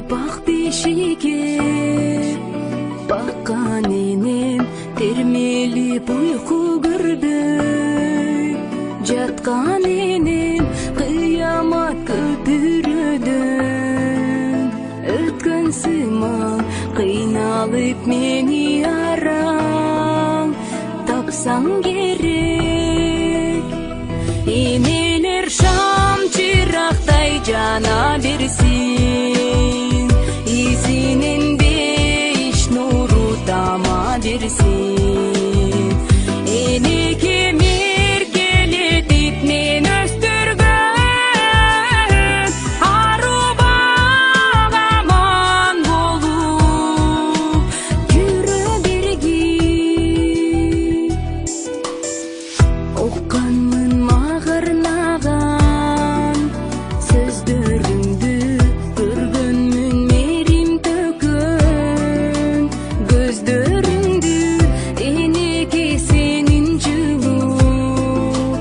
бак бешиге баккан энем термелип уйку көрбөй жаткан энем кыямат көпүрөдөн өткөн сыман кыйналып мени араң тапсаң керек энелер шам чырактай жана берсин изинен беш нуру тама берсин энеке меркелетип мен өстүргөн арубак аман болуп жүрө бергин укканмын магырнаган сөздөрүңдү көргөнмүн мерим төккөн көздөрүңдү энеке сенин жылуу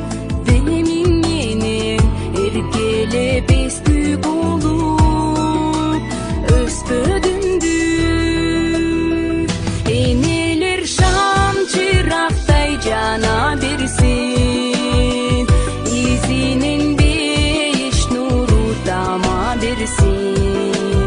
демиң менен эркелеп эстүү болуп өспөдүңдү энелер шам чырактай жана берсин изинен беш нуру тама берсин